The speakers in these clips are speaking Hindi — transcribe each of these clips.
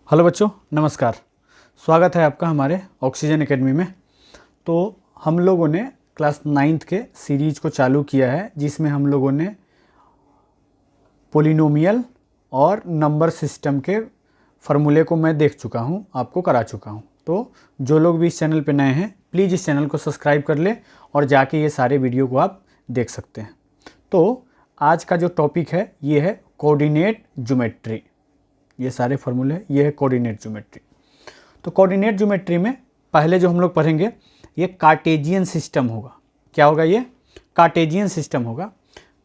हेलो बच्चों, नमस्कार। स्वागत है आपका हमारे ऑक्सीजन एकेडमी में। तो हम लोगों ने क्लास 9th के सीरीज को चालू किया है, जिसमें हम लोगों ने पोलिनोमियल और नंबर सिस्टम के फार्मूले को मैं देख चुका हूं, आपको करा चुका हूं। तो जो लोग भी इस चैनल पे नए हैं, प्लीज़ इस चैनल को सब्सक्राइब कर ले और जाके ये सारे वीडियो को आप देख सकते हैं। तो आज का जो टॉपिक है ये है कोऑर्डिनेट ज्योमेट्री। ये सारे फार्मूले, ये है कोऑर्डिनेट ज्योमेट्री। तो कोऑर्डिनेट ज्योमेट्री में पहले जो हम लोग पढ़ेंगे ये कार्टेजियन सिस्टम होगा। क्या होगा? ये कार्टेजियन सिस्टम होगा।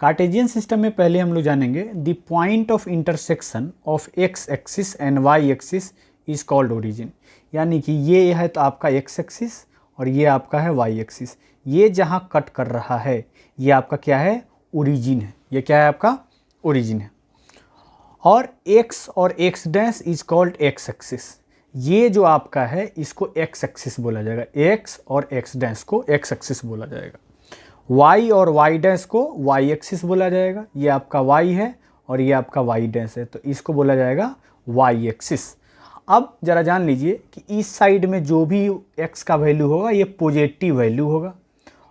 कार्टेजियन सिस्टम में पहले हम लोग जानेंगे the point of intersection of x axis and y axis is called origin. यानी कि ये है तो आपका एक्स एक्सिस और ये आपका है वाई एक्सिस। ये जहाँ कट कर रहा है ये आपका क्या है? ओरिजिन है। ये क्या है? आपका ओरिजिन है। और x और x dash is called x axis. ये जो आपका है इसको x एक्सिस बोला जाएगा। x और x डैश को x एक्सिस बोला जाएगा। y और y डैश को y एक्सिस बोला जाएगा। ये आपका y है और ये आपका y डैश है, तो इसको बोला जाएगा y एक्सिस। अब ज़रा जान लीजिए कि इस साइड में जो भी x का वैल्यू होगा ये पॉजिटिव वैल्यू होगा,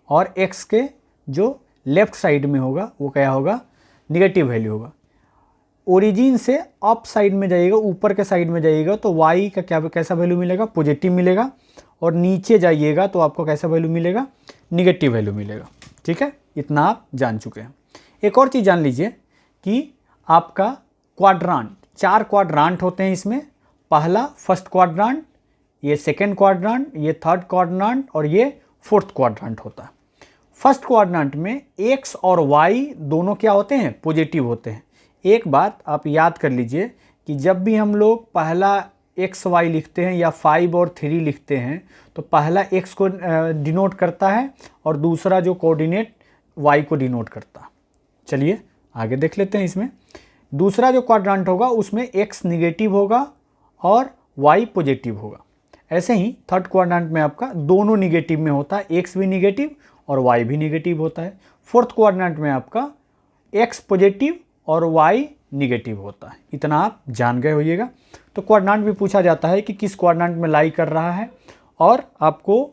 और x के जो लेफ्ट साइड में होगा वो क्या होगा? निगेटिव वैल्यू होगा। ओरिजिन से अप साइड में जाइएगा, ऊपर के साइड में जाइएगा तो y का कैसा वैल्यू मिलेगा? पॉजिटिव मिलेगा। और नीचे जाइएगा तो आपको कैसा वैल्यू मिलेगा? निगेटिव वैल्यू मिलेगा। ठीक है, इतना आप जान चुके हैं। एक और चीज़ जान लीजिए कि आपका क्वाड्रांट, 4 क्वाड्रांट होते हैं इसमें। पहला फर्स्ट क्वाड्रांट, ये सेकेंड क्वाड्रांट, ये थर्ड क्वाड्रांट और ये फोर्थ क्वाड्रांट होता है। फर्स्ट क्वाड्रांट में x और y दोनों क्या होते हैं? पॉजिटिव होते हैं। एक बात आप याद कर लीजिए कि जब भी हम लोग पहला एक्स वाई लिखते हैं या 5 और 3 लिखते हैं तो पहला x को डिनोट करता है और दूसरा जो कोऑर्डिनेट y को डिनोट करता है। चलिए आगे देख लेते हैं। इसमें दूसरा जो क्वाड्रांट होगा उसमें x निगेटिव होगा और y पॉजिटिव होगा। ऐसे ही थर्ड क्वाड्रांट में आपका दोनों निगेटिव में होता है, x भी निगेटिव और y भी निगेटिव होता है। फोर्थ क्वाड्रांट में आपका x पॉजिटिव और y निगेटिव होता है। इतना आप जान गए होइएगा। तो क्वाड्रांट भी पूछा जाता है कि किस क्वाड्रांट में लाई कर रहा है, और आपको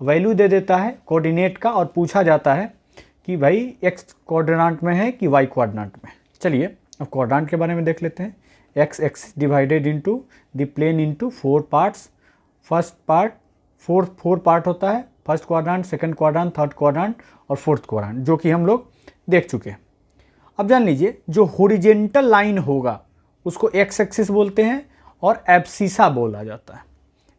वैल्यू दे देता है कोऑर्डिनेट का, और पूछा जाता है कि भाई x क्वाड्रांट में है कि y क्वाड्रांट में। चलिए अब क्वाड्रांट के बारे में देख लेते हैं। x axis divided into the plane into 4 parts. First part 4 part होता है, first quadrant, second quadrant, third quadrant और फोर्थ क्वाड्रांट, जो कि हम लोग देख चुके हैं। अब जान लीजिए जो हॉरिजॉन्टल लाइन होगा उसको x एक्सिस बोलते हैं और एब्सिसा बोला जाता है।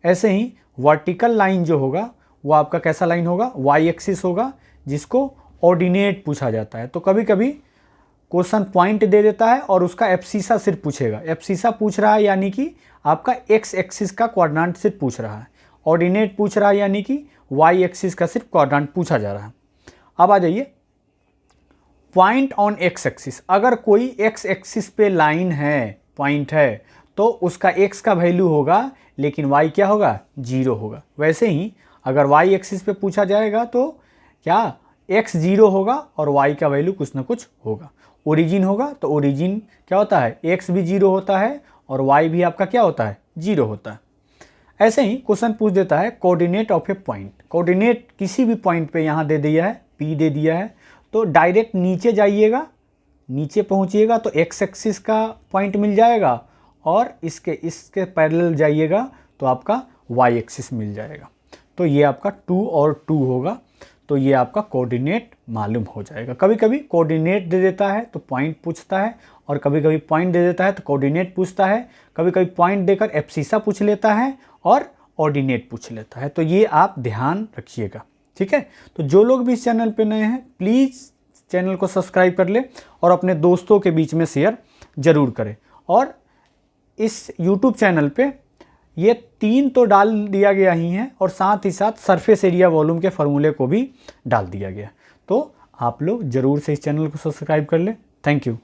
ऐसे ही वर्टिकल लाइन जो होगा वो आपका कैसा लाइन होगा? y एक्सिस होगा, जिसको ऑर्डिनेट पूछा जाता है। तो कभी कभी क्वेश्चन पॉइंट दे देता है और उसका एब्सिसा सिर्फ पूछेगा। एब्सिसा पूछ रहा है यानी कि आपका x एक्सिस का क्वाड्रांट सिर्फ पूछ रहा है। ऑर्डिनेट पूछ रहा है यानी कि y एक्सिस का सिर्फ क्वाड्रांट पूछा जा रहा है। अब आ जाइए पॉइंट ऑन एक्स एक्सिस। अगर कोई एक्स एक्सिस पे लाइन है, पॉइंट है, तो उसका x का वैल्यू होगा लेकिन y क्या होगा? 0 होगा। वैसे ही अगर y एक्सिस पे पूछा जाएगा तो क्या x 0 होगा और y का वैल्यू कुछ ना कुछ होगा। ओरिजिन होगा तो ओरिजिन क्या होता है? x भी 0 होता है और y भी आपका क्या होता है? 0 होता है। ऐसे ही क्वेश्चन पूछ देता है coordinate of A point. Coordinate किसी भी पॉइंट पे यहाँ दे दिया है, P दे दिया है, तो डायरेक्ट नीचे जाइएगा, नीचे पहुंचिएगा तो x एक्सिस का पॉइंट मिल जाएगा, और इसके पैरेलल जाइएगा तो आपका y एक्सिस मिल जाएगा। तो ये आपका 2 और 2 होगा। तो ये आपका कोऑर्डिनेट मालूम हो जाएगा। कभी कभी कोऑर्डिनेट दे देता है तो पॉइंट पूछता है, और कभी कभी पॉइंट दे देता है तो कोऑर्डिनेट पूछता है। कभी कभी पॉइंट देकर एब्सिसा पूछ लेता है और ऑर्डिनेट पूछ लेता है। तो ये आप ध्यान रखिएगा। ठीक है, तो जो लोग भी इस चैनल पे नए हैं प्लीज़ चैनल को सब्सक्राइब कर ले और अपने दोस्तों के बीच में शेयर ज़रूर करें। और इस YouTube चैनल पे ये 3 तो डाल दिया गया ही है, और साथ ही साथ सरफेस एरिया वॉल्यूम के फार्मूले को भी डाल दिया गया। तो आप लोग ज़रूर से इस चैनल को सब्सक्राइब कर लें। Thank you.